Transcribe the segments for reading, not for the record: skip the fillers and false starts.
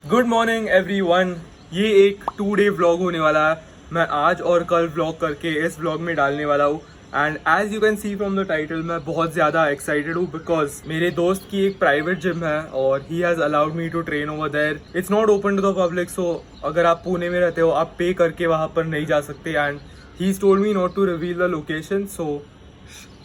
Good morning everyone. ये एक 2 day vlog होने वाला है। मैं आज और कल व्लॉग करके इस व्लॉग में डालने वाला हूँ। And as you can see from the title, मैं बहुत ज़्यादा एक्साइटेड हूँ बिकॉज मेरे दोस्त की एक प्राइवेट जिम है और he has allowed me to train over there. It's not open to the public, so अगर आप पुणे में रहते हो आप पे करके वहाँ पर नहीं जा सकते। And he told me not to reveal the location, so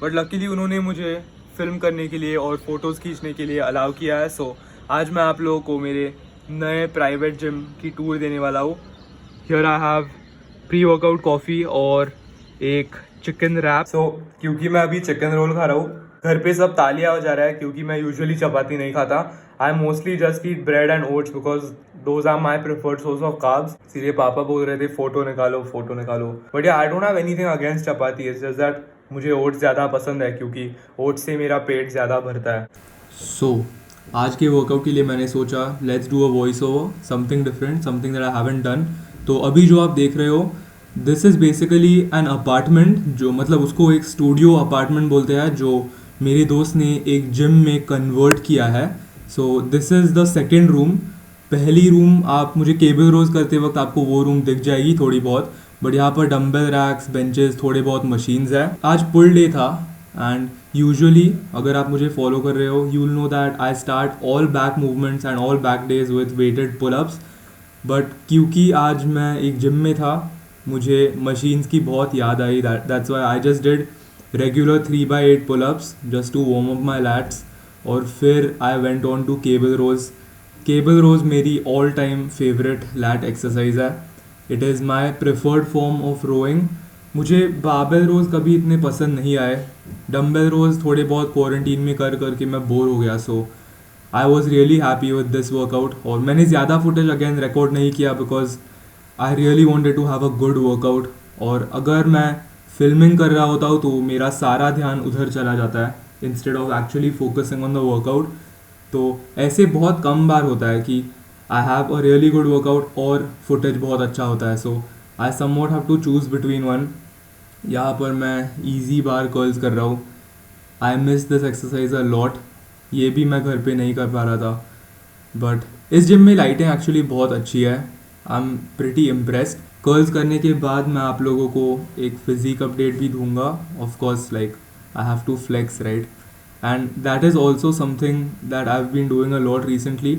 but luckily उन्होंने मुझे फिल्म करने के लिए और फोटोज़ खींचने के लिए अलाउ किया है। सो आज मैं आप लोगों को मेरे नए प्राइवेट जिम की टूर देने वाला हूँ। Here I have pre workout coffee और एक चिकन रैप। सो क्योंकि मैं अभी चिकन रोल खा रहा हूँ, घर पे सब तालियां हो जा रहा है क्योंकि मैं यूजुअली चपाती नहीं खाता। I mostly just eat bread and oats because those are my preferred source of carbs. इसलिए पापा बोल रहे थे फोटो निकालो फोटो निकालो, बट या I don't have anything against chapati. It's just that मुझे ओट्स ज़्यादा पसंद है क्योंकि ओट्स से मेरा पेट ज़्यादा भरता है। आज के वर्कआउट के लिए मैंने सोचा let's do a voice over, something different, something that I haven't done. तो अभी जो आप देख रहे हो this is basically an apartment, जो मतलब उसको एक स्टूडियो अपार्टमेंट बोलते हैं, जो मेरे दोस्त ने एक जिम में कन्वर्ट किया है। So this is the second room. पहली रूम आप मुझे केबल रोज करते वक्त आपको वो रूम दिख जाएगी थोड़ी बहुत, बट यहाँ पर डम्बल रैक्स, बेंचेस, थोड़े बहुत मशीन्स है। आज पुल डे था एंड यूजुअली अगर आप मुझे फॉलो कर रहे हो you will know that I start all back movements and all back days with weighted pullups. But क्योंकि आज मैं एक जिम में था मुझे मशीन्स की बहुत याद आई, that's why I just did regular 3x8 pullups just to warm up my lats. और फिर I went on to cable rows. Cable rows मेरी all time favourite lat exercise है। It is my preferred form of rowing. मुझे barbell rows कभी इतने पसंद नहीं आए। डम्बेल रोज थोड़े बहुत क्वारंटीन में कर करके मैं बोर हो गया। So I was really happy with this workout. और मैंने ज़्यादा फुटेज अगेन रिकॉर्ड नहीं किया because I really wanted to have a good workout. और अगर मैं फिल्मिंग कर रहा होता हूँ तो मेरा सारा ध्यान उधर चला जाता है instead of actually focusing on the workout. तो ऐसे बहुत कम बार होता है कि I have a really good workout और फुटेज बहुत अच्छा होता है। So I somewhat have to choose between one. यहाँ पर मैं इजी बार कर्ल्स कर रहा हूँ। I miss this exercise a lot. ये भी मैं घर पे नहीं कर पा रहा था, बट इस जिम में लाइटें एक्चुअली बहुत अच्छी है। I am pretty impressed. Curls करने के बाद मैं आप लोगों को एक फिजिक अपडेट भी दूंगा। Of course like I have to flex right, and that is also something that I have been doing a lot recently.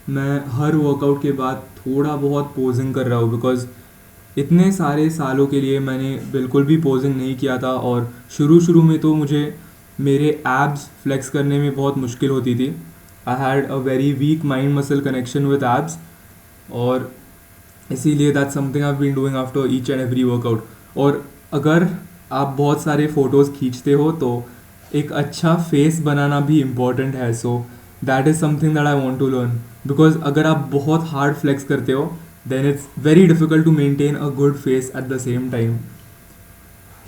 मैं हर वर्कआउट के बाद थोड़ा बहुत पोजिंग कर रहा हूँ बिकॉज इतने सारे सालों के लिए मैंने बिल्कुल भी पोजिंग नहीं किया था। और शुरू शुरू में तो मुझे मेरे एब्स फ्लेक्स करने में बहुत मुश्किल होती थी। I had a very weak mind muscle connection with abs, और इसीलिए that's something I been doing after each and every workout. और अगर आप बहुत सारे फ़ोटोज़ खींचते हो तो एक अच्छा फेस बनाना भी इम्पॉर्टेंट है। So that is something that I want to learn because अगर आप बहुत हार्ड फ्लेक्स करते हो then it's very difficult to maintain a good face at the same time.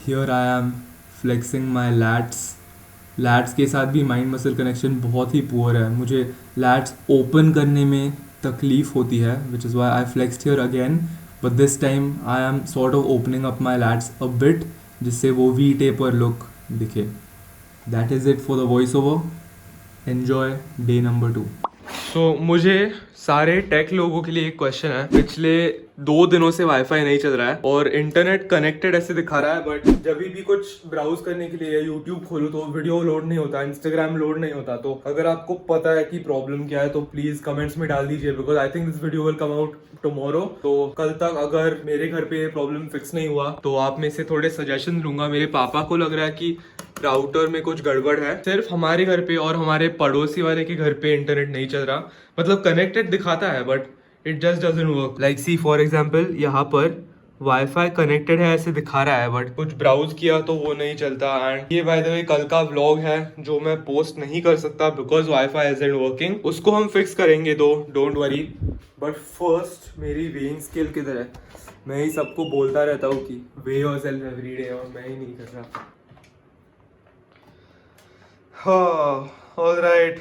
Here I am flexing my lats. Lats के साथ भी mind muscle connection बहुत ही poor है। मुझे लैट्स ओपन करने में तकलीफ़ होती है which is why I flexed here again, but this time I am sort of opening up my lats a bit जिससे वो वी टेपर लुक दिखे। That is it for the voice over. Enjoy day number 2। So मुझे सारे take लोगों के लिए एक question है। पिछले 2 दिनों से वाईफाई नहीं चल रहा है और इंटरनेट कनेक्टेड ऐसे दिखा रहा है, बट जब भी कुछ ब्राउज करने के लिए यूट्यूब खोलो तो वीडियो लोड नहीं होता, इंस्टाग्राम लोड नहीं होता। तो अगर आपको पता है कि प्रॉब्लम क्या है तो प्लीज कमेंट्स में डाल दीजिए because I think this video will come out tomorrow. तो कल तक अगर मेरे घर पे ये प्रॉब्लम फिक्स नहीं हुआ तो आप में से थोड़े सजेशन लूंगा। मेरे पापा को लग रहा है कि राउटर में कुछ गड़बड़ है। सिर्फ हमारे घर पे और हमारे पड़ोसी वाले के घर पे इंटरनेट नहीं चल रहा, मतलब कनेक्टेड दिखाता है but it just doesn't work. Like see for example यहाँ पर वाईफाई कनेक्टेड है ऐसे दिखा रहा है बट कुछ ब्राउज किया तो वो नहीं चलता। एंड ये बाय द वे कल का व्लॉग है जो मैं पोस्ट नहीं कर सकता बिकॉज वाईफाई इजंट वर्किंग। उसको हम फिक्स करेंगे दो, डोंट वरी। बट फर्स्ट मेरी वेइंग स्केल किधर है? मैं ही सबको बोलता रहता हूँ कि वे योरसेल्फ एवरी डे और मैं ही नहीं कर रहा। हाँ, ऑल राइट,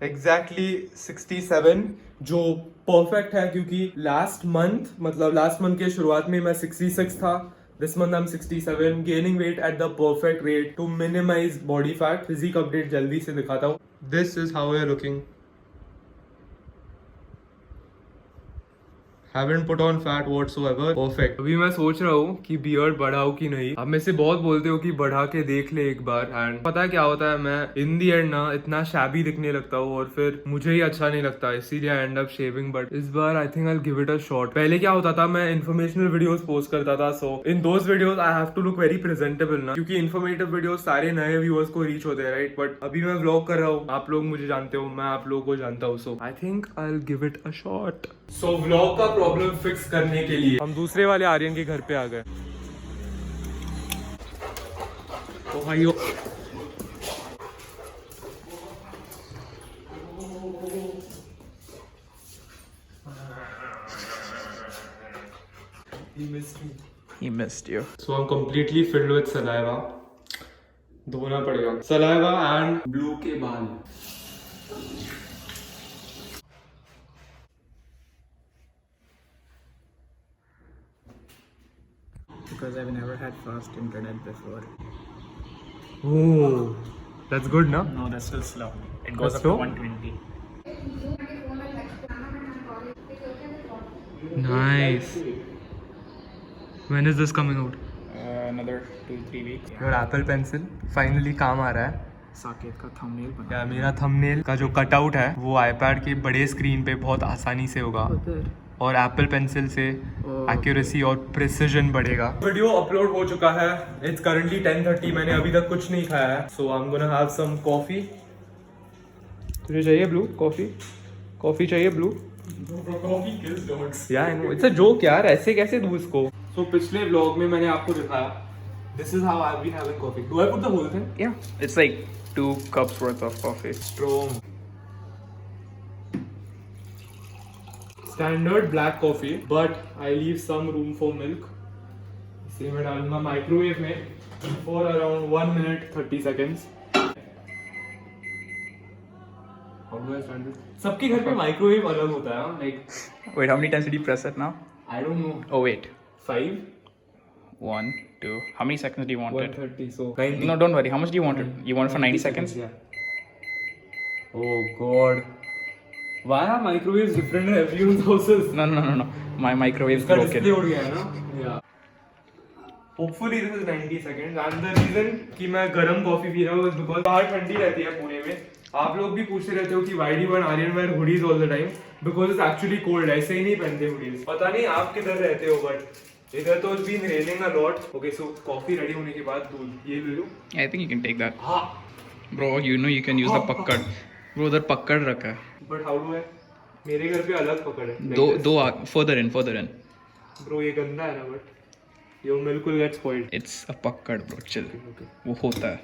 एग्जैक्टली 67, जो परफेक्ट है क्योंकि लास्ट मंथ के शुरुआत में मैं 66 था। This month I am 67, gaining weight at the perfect rate to minimise body fat. Physique update जल्दी से दिखाता हूँ। This is how I am looking. haven't put on fat whatsoever. Perfect. अभी मैं सोच रहा हूँ कि बियर्ड बढ़ाऊं कि नहीं. अब में से बहुत बोलते हो कि बढ़ा के देख ले एक बार, एंड पता है क्या होता है, मैं इन दी एंड ना इतना शैबी दिखने लगता हूँ और फिर मुझे ही अच्छा नहीं लगता, इसीलिए I end up shaving. But इस बार I think I give it a shot. पहले क्या होता था, मैं इन्फॉर्मेशनल वीडियोस पोस्ट करता था, so in those videos I have to look very presentable ना, क्योंकि इन्फॉर्मेटिव वीडियोस सारे नए व्यूअर्स को रीच होते हैं, राइट. बट अभी मैं व्लॉग कर रहा हूँ, आप लोग मुझे जानते हो, मैं आप लोगों को जानता हूँ, so I think I will give it a shot. So vlog का प्रॉब्लम फिक्स करने के लिए हम दूसरे वाले आर्यन के घर पे आ गए. Ohio. He missed you. So I'm completely filled with saliva. धोना पड़ेगा. Saliva and blue के बाल. Because I've never had fast internet before. Oh, that's good, na? No, that's still slow. It That's goes up slow? to 120. Nice. When is this coming out? Another 2-3 weeks. Your Apple Pencil finally काम आ रहा है. साकेत का thumbnail बना. या मेरा thumbnail का जो cutout है वो आईपैड के बड़े स्क्रीन पे बहुत आसानी से होगा, और एप्पल पेंसिल से एक्यूरेसी और प्रिसिजन बढ़ेगा. वीडियो अपलोड हो चुका है. It's currently 10:30. मैंने अभी तक कुछ नहीं खाया है, so I am gonna have some coffee. तुझे चाहिए ब्लू कॉफी? कॉफी चाहिए blue? Yeah I know, it's a joke यार, ऐसे कैसे दूं इसको. सो पिछले व्लॉग में मैंने आपको दिखाया, this is how I have been having coffee. Do I put the whole thing? Yeah, it's like 2 cups worth of coffee. Strong. Standard black coffee, but I leave some room for milk. इसे मैं डालूंगा microwave में for around 1 minute 30 seconds. How do I stand it? सबके घर पे microwave अलग होता है, like Wait, how many times did you press it now? I don't know. Oh wait. 5, 1, 2. How many seconds do you want it? 130, so 90. No, don't worry. How much do you want it? You want it for 90 seconds? Yeah. Oh God. Why are microwaves different in everyone's houses? No. My microwave is इसका display broken. उड़ गया है ना. या hopefully this is 90 seconds. And the reason कि मैं गरम coffee P रहा हूँ इज बिकॉज बाहर ठंडी रहती है पुणे में. आप लोग भी पूछते रहते हो कि why do one Aryan wear hoodies all the time, because it's actually cold. ऐसे ही नहीं पहनते हुडीज. पता नहीं आप किधर रहते हो, बट इधर तो it's been raining a lot. Okay, so coffee ready होने के बाद दूध ये ले लो. I think you can take that. हाँ. Bro, you know you can use the pakkad. Bro, उधर पक्कड़ रखा है. But how do I? मेरे घर पे अलग पकड़ है. दो further in. ब्रो ये गंदा है ना, but your milk will get spoiled. It's a pakkad, bro. Chill. Okay. वो होता है.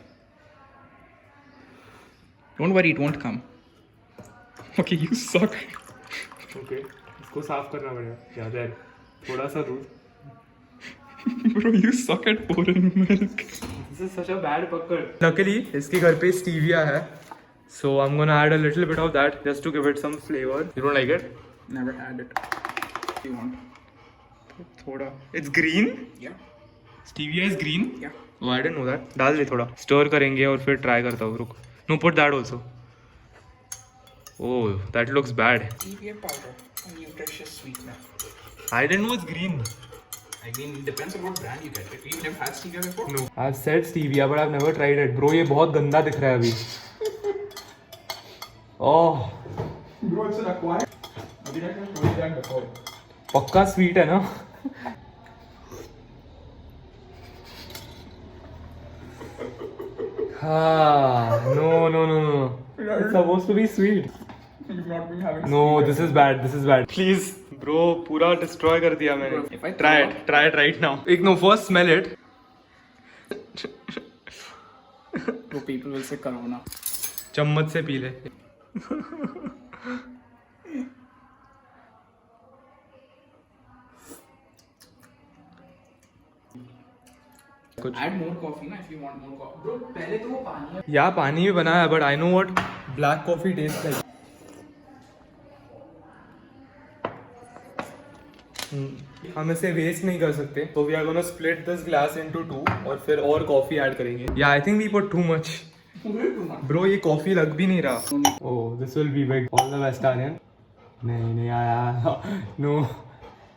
Don't worry, it won't come. Okay, you suck. Okay, इसको साफ करना पड़ेगा. ज्यादा है, थोड़ा सा दूध. Bro, you suck at pouring milk. This is such a bad पकड़. Luckily इसके घर पे स्टीविया है, so I'm gonna add a little bit of that just to give it some flavor. You don't like it? Never had it. You want? थोड़ा. It's green. Yeah. Stevia is green. Yeah. Oh, I didn't know that. डाल दे थोड़ा. Stir करेंगे और फिर try करता हूँ. रुक. No, put that also. Oh, that looks bad. Stevia powder, a nutritious sweetener. I didn't know it's green. I mean, it depends on what brand you get. If you've never had stevia before. No. I've said stevia, but I've never tried it. Bro, ये बहुत गंदा दिख रहा है अभी. Oh. Bro, it's an acquired. Have you tried that before? पक्का sweet है ना? हाँ. No. It's supposed to be sweet. You've not been having. No, this is bad. Please, bro, पूरा destroy कर दिया मैंने. If I Try it right now. एक no, first smell it. So people will say corona. चम्मच से P ले. Add more coffee ना if you want more coffee. Bro, पहले तो वो पानी है. या पानी भी बनाया, but I know what black coffee tastes like. हम इसे वेस्ट नहीं कर सकते, तो we are gonna split this glass into 2 और फिर और कॉफी ऐड करेंगे. या I think we put too much. Bro ये कॉफी लग भी नहीं रहा. Oh this will be big. All the best Aryan. नहीं आया. No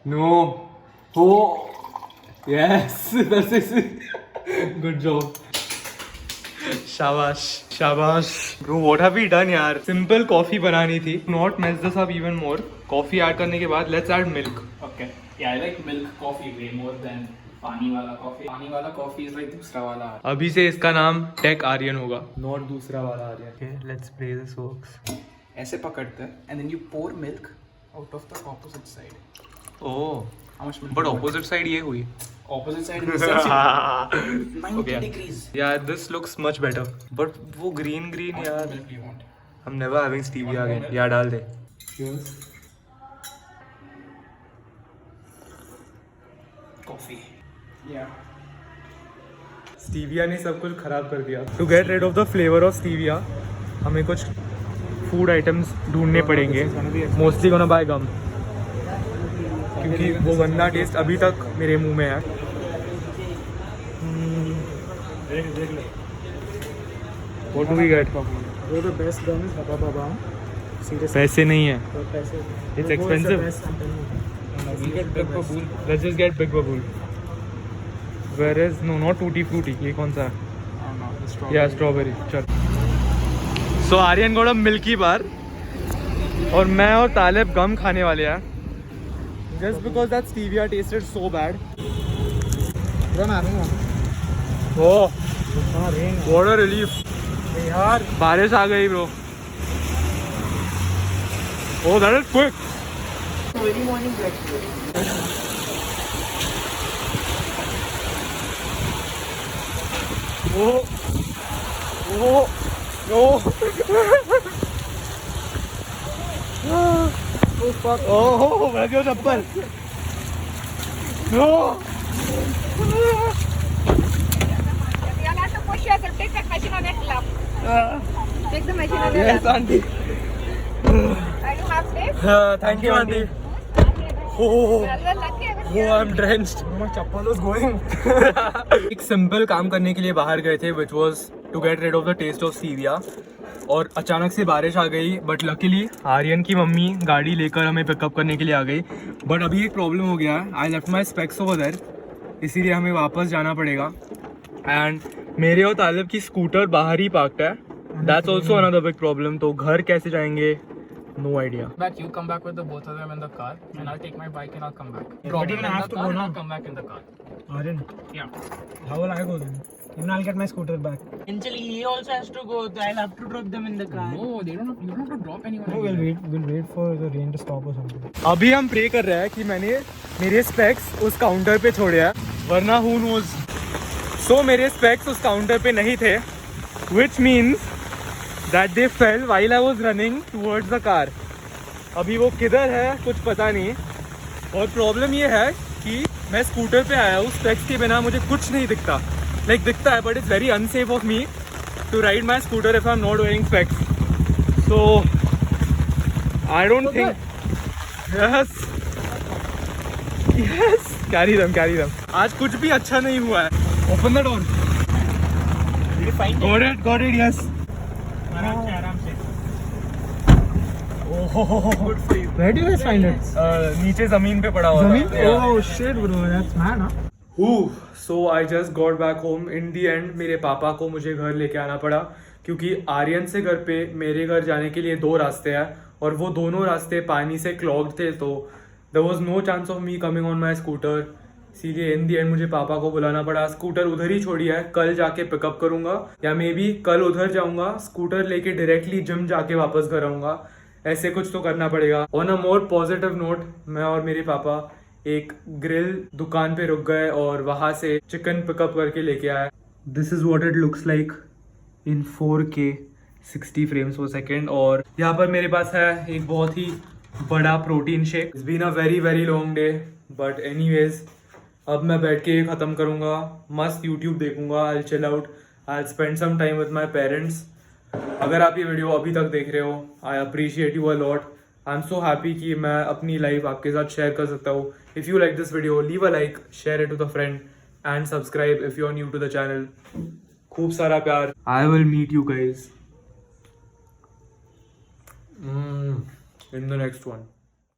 No. Oh. Yes. This is good job. शाबाश शाबाश bro what have we done यार सिंपल कॉफी बनानी थी not mess this up even more coffee add करने के बाद let's add milk Okay. Yeah, I like milk coffee way more than पानी वाला coffee. पानी वाला coffee is like दूसरा वाला. अभी से इसका नाम टेक आर्यन होगा नॉट दूसरा वाला Aryan okay let's play this works ऐसे पकड़ते हैं and then you pour milk out of the opposite side. Oh How much milk? But opposite side ये हुई Opposite side is 90 Okay. degrees. यार this looks much better but वो green green How much यार milk do you want? हम never having stevia again यार डाल दे Coffee. Yeah. Stevia ने सब कुछ खराब कर दिया to get rid of the flavour of stevia हमें कुछ फूड आइटम्स ढूंढने पड़ेंगे मोस्टली गोना बाय गम क्योंकि वो गंदा टेस्ट अभी तक मेरे मुंह में है What do we get? They're the best gums, Baba. Seriously. पैसे नहीं है For पैसे. It's Bobo is the expensive. best, I'm telling you. We get big baboon. Let's just get Big Babool. Where is no not Tutti Frutti ये कौन सा है Oh no, the strawberry. या strawberry चल सो आर्यन गॉट अ मिल्की बार और मैं और तालिब गम खाने वाले हैं just because that stevia tested so bad Bro, I'm having one. ओह हाँ, rain. व्हाट अ रिलीफ यार. बारिश आ गई bro oh that is quick Early morning breakfast. ओह ओह ओह ओह मैं क्यों चप्पल ओह You'll have to push yourself. Take that machine on your lap. Take the machine on your Yes, lap. auntie. Are you half safe? Thank you, auntie. Oh, Well, you're lucky. I was oh, I'm drenched. My chappal was going. एक simple काम करने के लिए बाहर गए थे which was to get rid of the taste of stevia और अचानक से बारिश आ गई बट लकीली आर्यन की मम्मी गाड़ी लेकर हमें पिकअप करने के लिए आ गई बट अभी एक प्रॉब्लम हो गया है I left my specs over there इसीलिए हमें वापस जाना पड़ेगा एंड मेरे और तालिब की स्कूटर बाहर ही पार्क्ड है that's also another big problem तो घर कैसे जाएंगे no idea Back, you come back with the both of them in the car, and I'll take my bike and I'll come back. But even I have to go and now. I'll come back in the car. Aryan, Yeah. how will I go then? Even I'll get my scooter back. Eventually, he also has to go. I'll have to drop them in the car. No, they don't. You don't have to drop anyone. No, we'll wait for the rain to stop or something. अभी हम pray कर रहे हैं कि मैंने मेरे specs उस counter पे छोड़े हैं वरना हु नोज सो मेरे स्पेक्स उस काउंटर पे नहीं थे which means that they fail while I was running towards the car अभी वो किधर है कुछ पता नहीं और प्रॉब्लम ये है कि मैं स्कूटर पे आया हूँ स्पेक्स के बिना मुझे कुछ नहीं दिखता लाइक दिखता है but it's very unsafe of me to ride my scooter if I am not wearing specs so I don't think yes yes carry them आज कुछ भी अच्छा नहीं हुआ है open the door got it yes Good for you. Where do you guys find it? नीचे जमीन पे पड़ा हुआ Zameen? था Oh shit, bro. That's mad, huh? So I just got back home in the and मेरे पापा को मुझे घर लेके आना पड़ा क्योंकि आर्यन से घर पे मेरे घर जाने के लिए 2 रास्ते हैं और वो दोनों रास्ते पानी से क्लॉग्ड थे तो there was no chance of me coming on my scooter इसीलिए इन दी एंड मुझे पापा को बुलाना पड़ा स्कूटर उधर ही छोड़ी है कल जाके पिकअप करूंगा या मे बी कल उधर जाऊंगा स्कूटर लेके डायरेक्टली जिम जाके वापस घर आऊंगा ऐसे कुछ तो करना पड़ेगा on a more positive note मैं और मेरे पापा एक ग्रिल दुकान पे रुक गए और वहां से चिकन पिकअप करके लेके आए this is what it looks like in 4K 60 frames पर सेकेंड और यहाँ पर मेरे पास है एक बहुत ही बड़ा protein shake it's been a very very long day but anyways अब मैं बैठ के ख़त्म करूँगा मस्त यूट्यूब देखूंगा I chill out I spend some time with my parents अगर आप ये वीडियो अभी तक देख रहे हो I appreciate you a lot I am so happy कि मैं अपनी लाइफ आपके साथ शेयर कर सकता हूँ if you like this video leave a like share it to the friend and subscribe if you are new to the channel खूब सारा प्यार I will meet you guys in the next one